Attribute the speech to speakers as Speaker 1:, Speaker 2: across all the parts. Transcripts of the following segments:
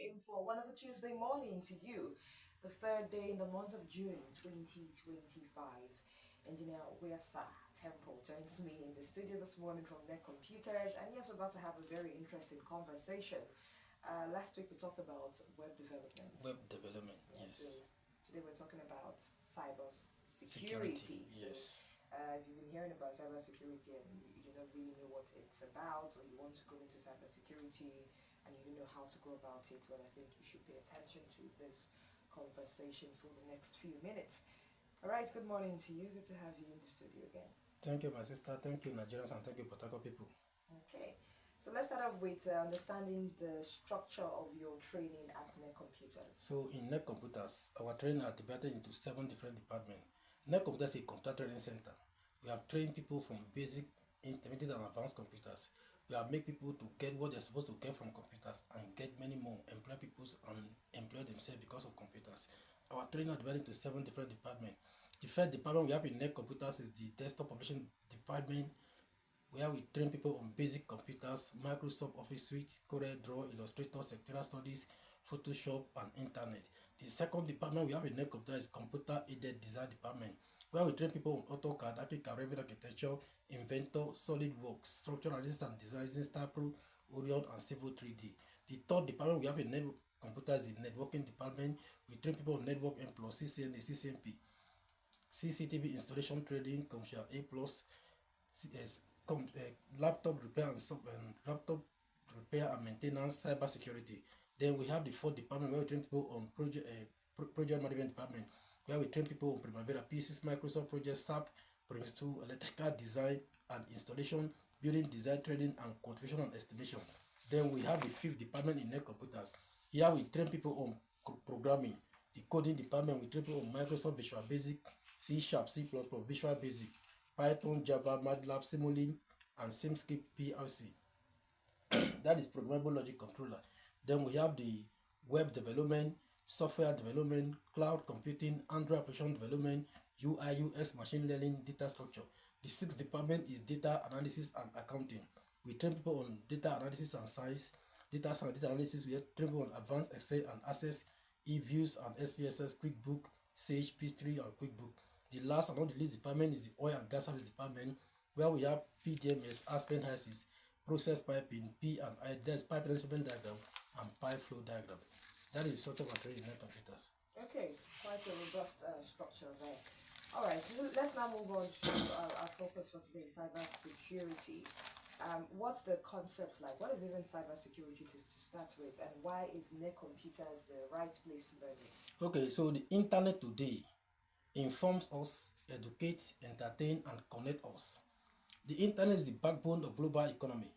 Speaker 1: in for one of a Tuesday morning to you, the third day in the month of June 2025. Engineer Weasa Temple joins me in the studio this morning from Nec-computers, and yes, we're about to have a very interesting conversation. Last week we talked about web development.
Speaker 2: Web development,
Speaker 1: Yeah,
Speaker 2: yes.
Speaker 1: so today we're talking about cyber
Speaker 2: Security,
Speaker 1: security.
Speaker 2: yes.
Speaker 1: If you've been hearing about cybersecurity and you do not really know what it's about, or you want to go into cybersecurity and you don't know how to go about it, well, I think you should pay attention to this conversation for the next few minutes. All right, good morning to you. Good to have you in the studio again.
Speaker 2: Thank you, my sister. Thank you, Nigerians, and thank you, Potako people.
Speaker 1: Okay, so let's start off with understanding the structure of your training at Nec-computers.
Speaker 2: So, in Nec-computers, our training are divided into 7 different departments. Nec-computers is a computer training center. We have trained people from basic, intermediate, and advanced computers. We have made people to get what they're supposed to get from computers and get many more, employ people and employ themselves because of computers. Our training are divided into 7 different departments. The first department we have in Nec-computers is the desktop publishing department, where we train people on basic computers, Microsoft Office Suite, Corel Draw, Illustrator, Secretarial Studies, Photoshop, and Internet. The second department we have in Nec-computers is Computer Aided Design Department, where we train people on AutoCAD, Archicad, Revit Architecture, Inventor, SolidWorks, Structural Analysis and Design, StarPro, Orion, and Civil 3D. The third department we have in Nec-computers is the Networking Department. We train people on Network M+, CCNA, CCNP, CCTV installation training, commercial A+, laptop repair and laptop repair and maintenance, cyber security. Then we have the fourth department where we train people on project management department, where we train people on Primavera P6, Microsoft Project, SAP, Prince 2, electrical design and installation, building design training, and quantification and estimation. Then we have the fifth department in Nec-computers. Here we train people on programming. The coding department, we train people on Microsoft Visual Basic, C#, C++, Visual Basic, Python, Java, MATLAB, Simulink, and SimScape PLC. That is programmable logic controller. Then we have the web development, software development, cloud computing, Android application development, UI, UX, machine learning, data structure. The sixth department is data analysis and accounting. We train people on data analysis and science, data science, data analysis. We train people on advanced Excel and Access, eViews and SPSS, QuickBook, Sage, P3, and QuickBook. The last and not the least department is the oil and gas service department, where we have PDMS, Aspen HYSIS, process piping, P and I, there's pipe instrument diagram, and pipe flow diagram. That is the structure of our training in Nec-computers.
Speaker 1: Okay, quite a robust structure there. All right, let's now move on to our focus for today, cybersecurity. What's the concept like? What is even cybersecurity to start with, and why is Nec-computers the right place to learn it?
Speaker 2: Okay, so the internet today informs us, educates, entertain, and connect us. The internet is the backbone of global economy,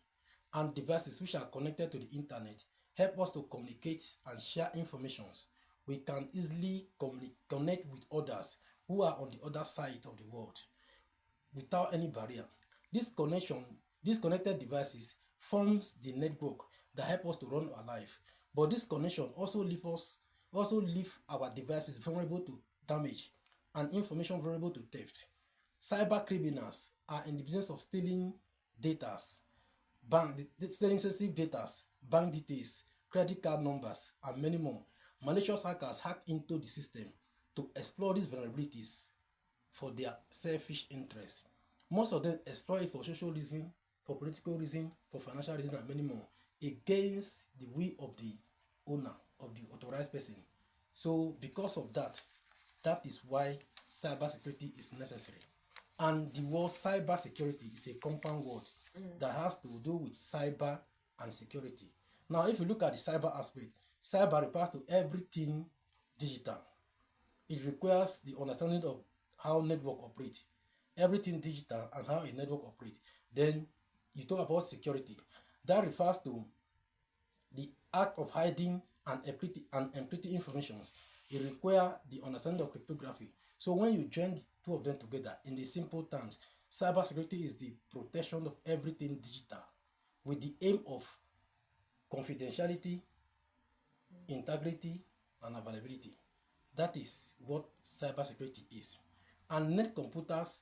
Speaker 2: and devices which are connected to the internet help us to communicate and share information. We can easily connect with others who are on the other side of the world without any barrier. These connected devices forms the network that help us to run our life. But this connection also leave our devices vulnerable to damage and information vulnerable to theft. Cyber criminals are in the business of stealing data, stealing sensitive data, bank details, credit card numbers, and many more. Malicious hackers hack into the system to exploit these vulnerabilities for their selfish interests. Most of them exploit it for social reason, for political reason, for financial reason, and many more, against the will of the owner, of the authorized person. So because of that, that is why cybersecurity is necessary. And the word cybersecurity is a compound word that has to do with cyber and security. Now, if you look at the cyber aspect, cyber refers to everything digital. It requires the understanding of how network operates, everything digital and how a network operates. Then you talk about security. That refers to the act of hiding and encrypting information. It requires the understanding of cryptography. So when you join the two of them together in the simple terms, cybersecurity is the protection of everything digital with the aim of confidentiality, integrity, and availability. That is what cybersecurity is. And Nec-computers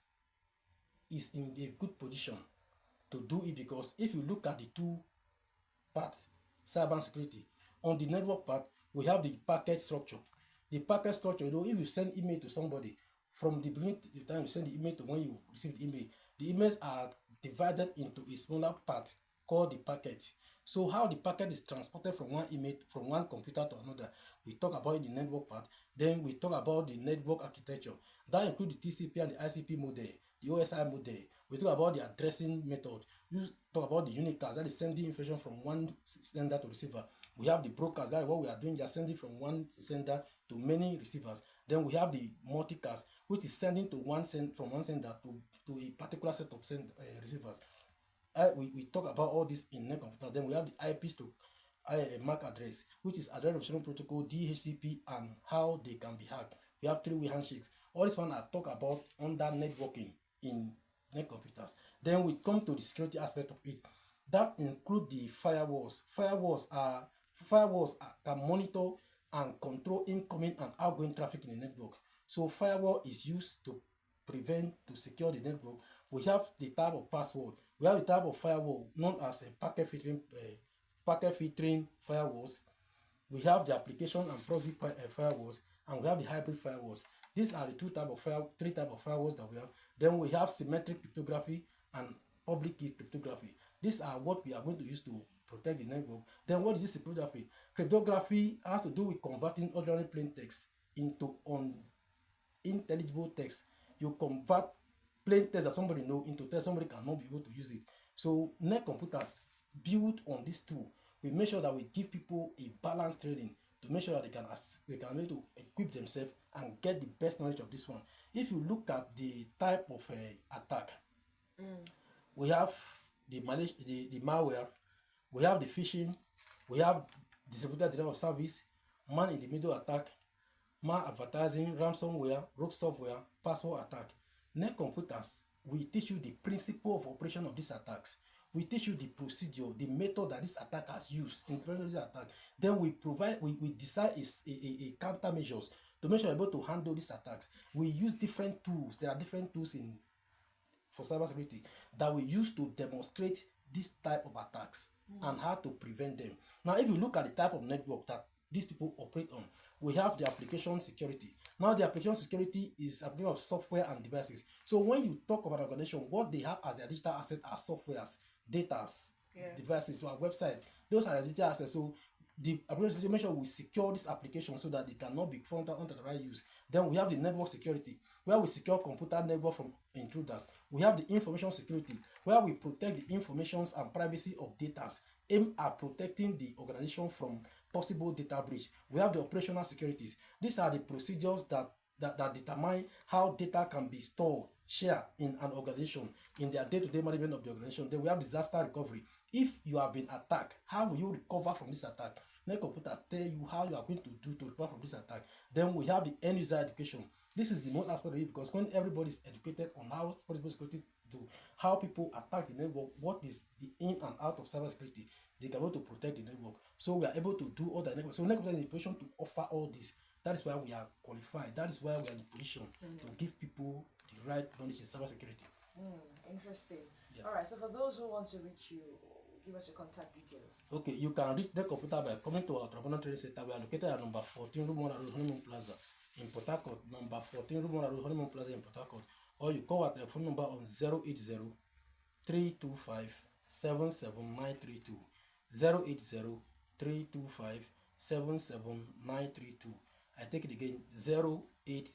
Speaker 2: is in a good position to do it, because if you look at the two parts, cybersecurity, On the network part, we have the packet structure. The packet structure, if you send email to somebody, from the beginning to the time you send the email to when you receive the emails are divided into a smaller part called the packet. So how the packet is transported from one email, from one computer to another, we talk about the network part. Then we talk about the network architecture. That includes the TCP and the ICP model, the OSI model. We talk about the addressing method. We talk about the unicast, that is sending information from one sender to receiver. We have the brokers, that is what we are doing, they are sending from one sender to many receivers. Then we have the multicast, which is sending to from one sender to a particular set of receivers. We talk about all this in Nec-computers. Then we have the IP to MAC address, which is address representation protocol, DHCP, and how they can be hacked. We have three-way handshakes. All this one I talk about under networking in Nec-computers. Then we come to the security aspect of it. That include the firewalls. Firewalls can monitor and control incoming and outgoing traffic in the network. So firewall is used to secure the network. We have the type of password. We have the type of firewall known as a packet filtering firewalls. We have the application and proxy firewalls, and we have the hybrid firewalls. These are the three type of firewalls that we have. Then we have symmetric cryptography and public key cryptography. These are what we are going to use to protect the network. Then what is this cryptography? Cryptography has to do with converting ordinary plain text into unintelligible text. You convert plain text that somebody know into text somebody cannot be able to use it. So Nec-computers build on this tool. We make sure that we give people a balanced training to make sure that they can be able to equip themselves and get the best knowledge of this one. If you look at the type of attack, we have the malware, we have the phishing, we have distributed denial of service, man in the middle attack, advertising, ransomware, rogue software, password attack. Nec-computers, we teach you the principle of operation of these attacks. We teach you the procedure, the method that this attackers use in preventing this attack. Then we decide a countermeasures to make sure we're able to handle these attacks. We use different tools. There are different tools for cybersecurity that we use to demonstrate this type of attacks and how to prevent them. Now, if you look at the type of network that these people operate on, we have the application security. Now, the application security is a bit of software and devices. So when you talk about organization, what they have as their digital asset are softwares, datas, devices, or website. Those are the digital assets. So the application security make sure we secure this application so that they cannot be found under the right use. Then we have the network security, where we secure computer network from intruders. We have the information security, where we protect the informations and privacy of data, aimed at protecting the organization from possible data breach. We have the operational securities. These are the procedures that determine how data can be stored, shared in an organization in their day-to-day management of the organization. Then we have disaster recovery. If you have been attacked, how will you recover from this attack? Nec-computers tell you how you are going to do to recover from this attack. Then we have the end user education. This is the most aspect of it, because when everybody is educated on how possible security do, how people attack the network, what is the in and out of cybersecurity, they can be able to protect the network. So we are able to do all the network. So Nec-computers is in a position to offer all this. That is why we are qualified. That is why we are in a position to give people the right knowledge in cybersecurity.
Speaker 1: Interesting.
Speaker 2: Yeah.
Speaker 1: All right. So for those who want to reach you, give us your contact details.
Speaker 2: Okay, you can reach Nec-computers by coming to our Trabona Training Center. We are located at number 14 Rumora Road, Honeymoon Plaza in Port Harcourt. Number 14 Rumora Road, Honeymoon Plaza in Port Harcourt. Or you call our telephone number on 080 325 77932. 080 325 77932. I take it again, 080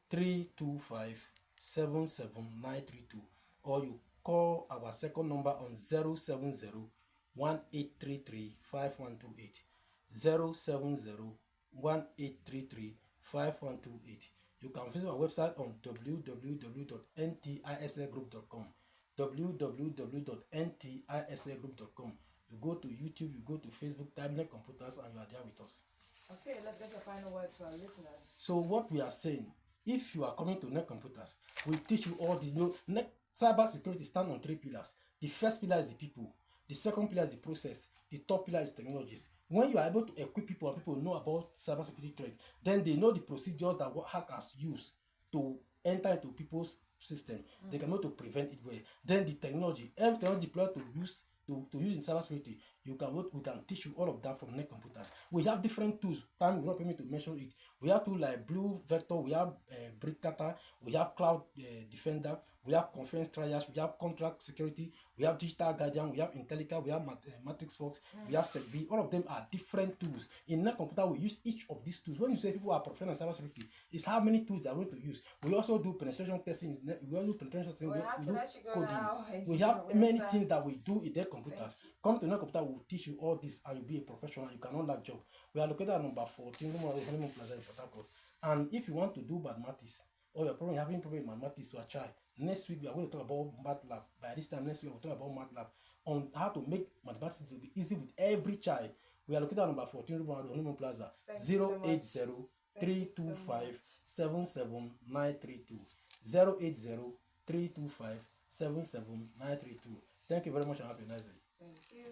Speaker 2: 325 77932. Or you call our second number on 070 1833 5128. 070 1833 5128. You can visit our website on www.ntisagroup.com. www.ntisagroup.com. You go to YouTube, you go to Facebook, type Nec-computers, and you are there with us.
Speaker 1: Okay, let's get the final words for our listeners.
Speaker 2: So what we are saying, if you are coming to Nec-computers, we teach you all the cyber security stand on three pillars. The first pillar is the people. The second pillar is the process. The third pillar is technologies. When you are able to equip people and people know about cyber security threat, then they know the procedures that hackers use to enter into people's system. They can be able to prevent it well. Then the technology, every technology deployed to use in cybersecurity, we can teach you all of that from Nec-computers. We have different tools. Time will not permit me to mention it. We have tools like Blue Vector, we have Brick Cutter, we have Cloud Defender, we have Conference Triage, we have Contract Security, we have Digital Guardian, we have Intellica, we have Matrix Fox, we have SecV. All of them are different tools. In Nec-computer, we use each of these tools. When you say people are professional in cybersecurity, it's how many tools they are going to use. We also do penetration testing. We also do penetration testing. We do coding. We have many things that we do in their computers. Come to Nec-computer, we will teach you all this, and you'll be a professional. You cannot lack job. We are located at number 14, Honeymoon Plaza in Port Harcourt. And if you want to do mathematics, or you're having problem with mathematics, so try. Next week we are going to talk about MATLAB. By this time next week we'll talk about MATLAB on how to make mathematics to be easy with every child. We are located at number 14, Honeymoon Plaza, 080-325-77932. 080-325-77932. Thank you very much and have a nice day.
Speaker 1: Thank you.